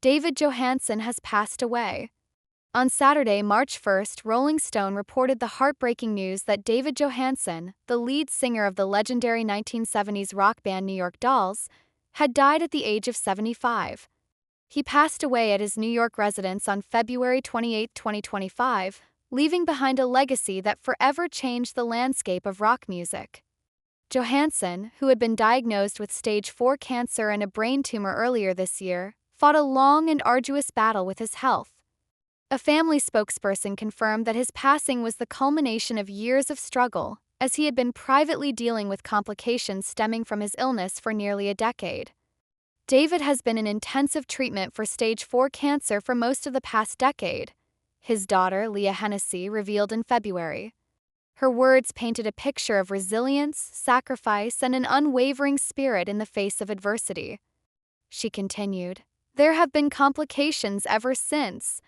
David Johansen has passed away. On Saturday, March 1st, Rolling Stone reported the heartbreaking news that David Johansen, the lead singer of the legendary 1970s rock band New York Dolls, had died at the age of 75. He passed away at his New York residence on February 28, 2025, leaving behind a legacy that forever changed the landscape of rock music. Johansen, who had been diagnosed with stage 4 cancer and a brain tumor earlier this year, fought a long and arduous battle with his health. A family spokesperson confirmed that his passing was the culmination of years of struggle, as he had been privately dealing with complications stemming from his illness for nearly a decade. David has been in intensive treatment for stage 4 cancer for most of the past decade, his daughter, Leah Hennessy, revealed in February. Her words painted a picture of resilience, sacrifice, and an unwavering spirit in the face of adversity. She continued, "There have been complications ever since.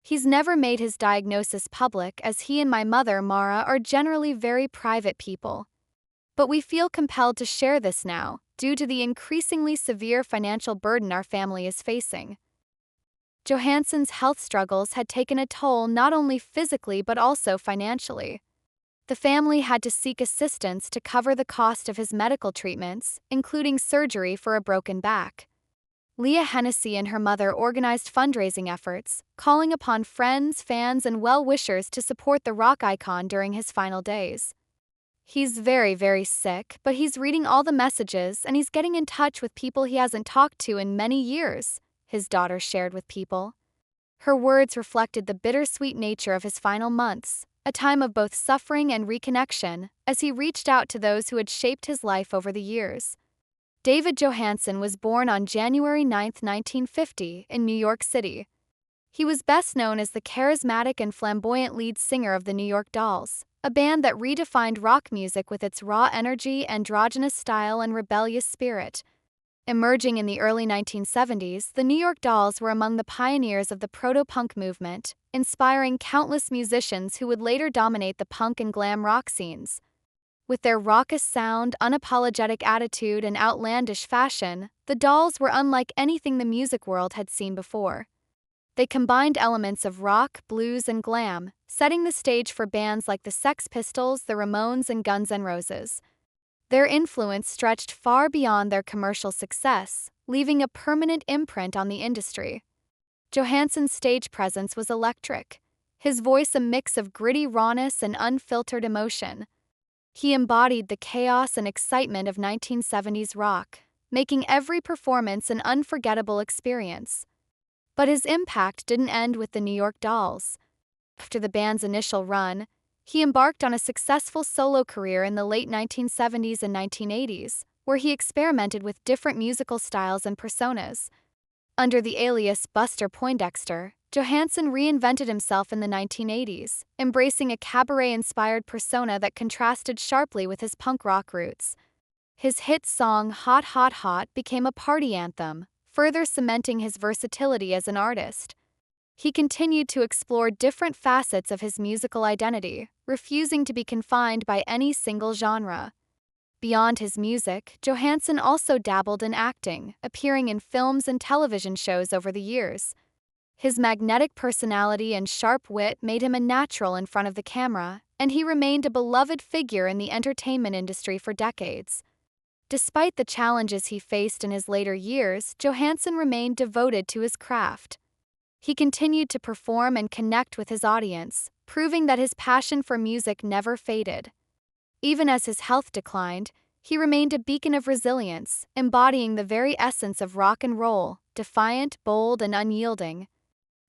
He's never made his diagnosis public, as he and my mother, Mara, are generally very private people. But we feel compelled to share this now, due to the increasingly severe financial burden our family is facing." Johansen's health struggles had taken a toll not only physically but also financially. The family had to seek assistance to cover the cost of his medical treatments, including surgery for a broken back. Leah Hennessy and her mother organized fundraising efforts, calling upon friends, fans, and well-wishers to support the rock icon during his final days. "He's very, very sick, but he's reading all the messages and he's getting in touch with people he hasn't talked to in many years," his daughter shared with People. Her words reflected the bittersweet nature of his final months, a time of both suffering and reconnection, as he reached out to those who had shaped his life over the years. David Johansen was born on January 9, 1950, in New York City. He was best known as the charismatic and flamboyant lead singer of the New York Dolls, a band that redefined rock music with its raw energy, androgynous style, and rebellious spirit. Emerging in the early 1970s, the New York Dolls were among the pioneers of the proto-punk movement, inspiring countless musicians who would later dominate the punk and glam rock scenes. With their raucous sound, unapologetic attitude, and outlandish fashion, the Dolls were unlike anything the music world had seen before. They combined elements of rock, blues, and glam, setting the stage for bands like the Sex Pistols, the Ramones, and Guns N' Roses. Their influence stretched far beyond their commercial success, leaving a permanent imprint on the industry. Johansen's stage presence was electric, his voice a mix of gritty rawness and unfiltered emotion. He embodied the chaos and excitement of 1970s rock, making every performance an unforgettable experience. But his impact didn't end with the New York Dolls. After the band's initial run, he embarked on a successful solo career in the late 1970s and 1980s, where he experimented with different musical styles and personas. Under the alias Buster Poindexter, Johansen reinvented himself in the 1980s, embracing a cabaret-inspired persona that contrasted sharply with his punk rock roots. His hit song Hot Hot Hot became a party anthem, further cementing his versatility as an artist. He continued to explore different facets of his musical identity, refusing to be confined by any single genre. Beyond his music, Johansen also dabbled in acting, appearing in films and television shows over the years. His magnetic personality and sharp wit made him a natural in front of the camera, and he remained a beloved figure in the entertainment industry for decades. Despite the challenges he faced in his later years, Johansen remained devoted to his craft. He continued to perform and connect with his audience, proving that his passion for music never faded. Even as his health declined, he remained a beacon of resilience, embodying the very essence of rock and roll, defiant, bold, and unyielding.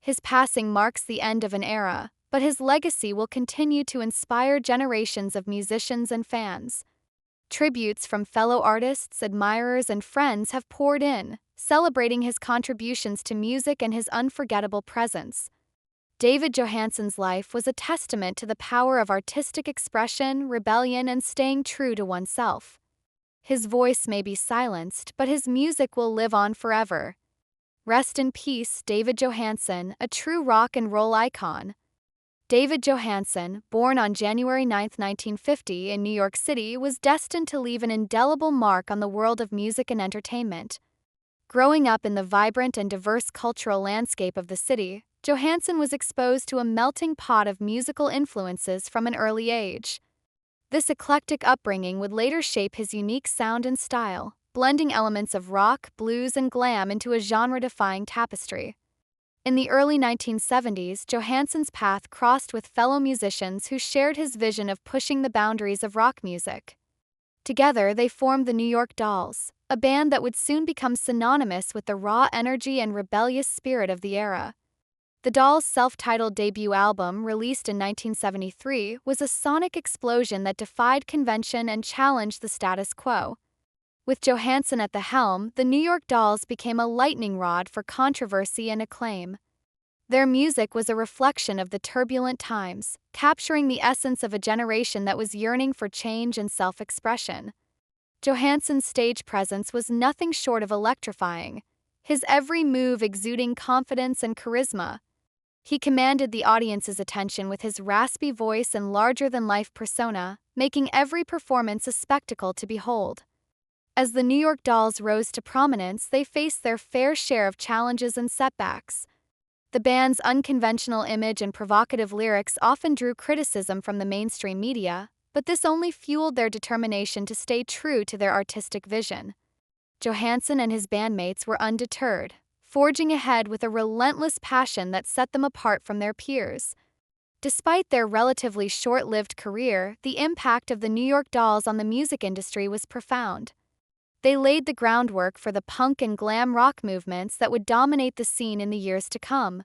His passing marks the end of an era, but his legacy will continue to inspire generations of musicians and fans. Tributes from fellow artists, admirers, and friends have poured in, celebrating his contributions to music and his unforgettable presence. David Johansen's life was a testament to the power of artistic expression, rebellion, and staying true to oneself. His voice may be silenced, but his music will live on forever. Rest in peace, David Johansen, a true rock and roll icon. David Johansen, born on January 9, 1950, in New York City, was destined to leave an indelible mark on the world of music and entertainment. Growing up in the vibrant and diverse cultural landscape of the city, Johansen was exposed to a melting pot of musical influences from an early age. This eclectic upbringing would later shape his unique sound and style, blending elements of rock, blues, and glam into a genre-defying tapestry. In the early 1970s, Johansen's path crossed with fellow musicians who shared his vision of pushing the boundaries of rock music. Together, they formed the New York Dolls, a band that would soon become synonymous with the raw energy and rebellious spirit of the era. The Dolls' self-titled debut album, released in 1973, was a sonic explosion that defied convention and challenged the status quo. With Johansen at the helm, the New York Dolls became a lightning rod for controversy and acclaim. Their music was a reflection of the turbulent times, capturing the essence of a generation that was yearning for change and self-expression. Johansen's stage presence was nothing short of electrifying, his every move exuding confidence and charisma. He commanded the audience's attention with his raspy voice and larger-than-life persona, making every performance a spectacle to behold. As the New York Dolls rose to prominence, they faced their fair share of challenges and setbacks. The band's unconventional image and provocative lyrics often drew criticism from the mainstream media, but this only fueled their determination to stay true to their artistic vision. Johansen and his bandmates were undeterred, forging ahead with a relentless passion that set them apart from their peers. Despite their relatively short-lived career, the impact of the New York Dolls on the music industry was profound. They laid the groundwork for the punk and glam rock movements that would dominate the scene in the years to come.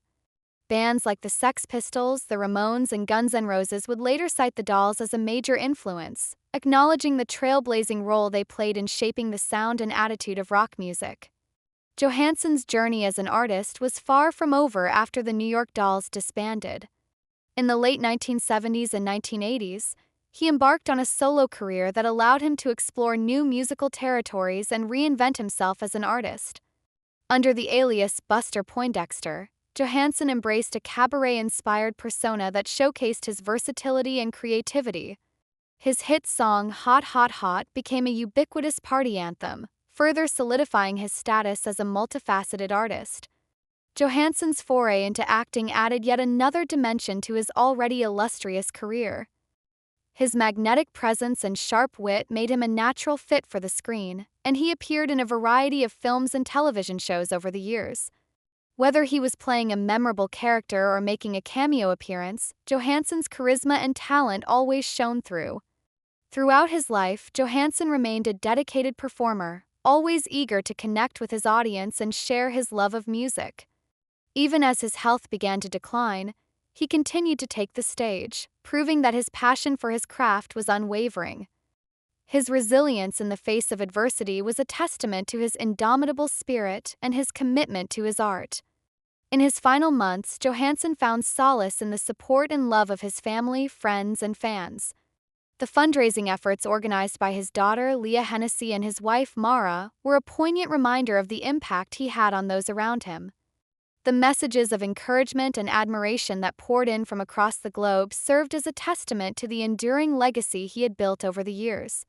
Bands like the Sex Pistols, the Ramones, and Guns N' Roses would later cite the Dolls as a major influence, acknowledging the trailblazing role they played in shaping the sound and attitude of rock music. Johansen's journey as an artist was far from over after the New York Dolls disbanded. In the late 1970s and 1980s, he embarked on a solo career that allowed him to explore new musical territories and reinvent himself as an artist. Under the alias Buster Poindexter, Johansen embraced a cabaret-inspired persona that showcased his versatility and creativity. His hit song Hot Hot Hot became a ubiquitous party anthem, further solidifying his status as a multifaceted artist. Johansen's foray into acting added yet another dimension to his already illustrious career. His magnetic presence and sharp wit made him a natural fit for the screen, and he appeared in a variety of films and television shows over the years. Whether he was playing a memorable character or making a cameo appearance, Johansen's charisma and talent always shone through. Throughout his life, Johansen remained a dedicated performer, always eager to connect with his audience and share his love of music. Even as his health began to decline, he continued to take the stage, proving that his passion for his craft was unwavering. His resilience in the face of adversity was a testament to his indomitable spirit and his commitment to his art. In his final months, Johansen found solace in the support and love of his family, friends, and fans. The fundraising efforts organized by his daughter, Leah Hennessy, and his wife, Mara, were a poignant reminder of the impact he had on those around him. The messages of encouragement and admiration that poured in from across the globe served as a testament to the enduring legacy he had built over the years.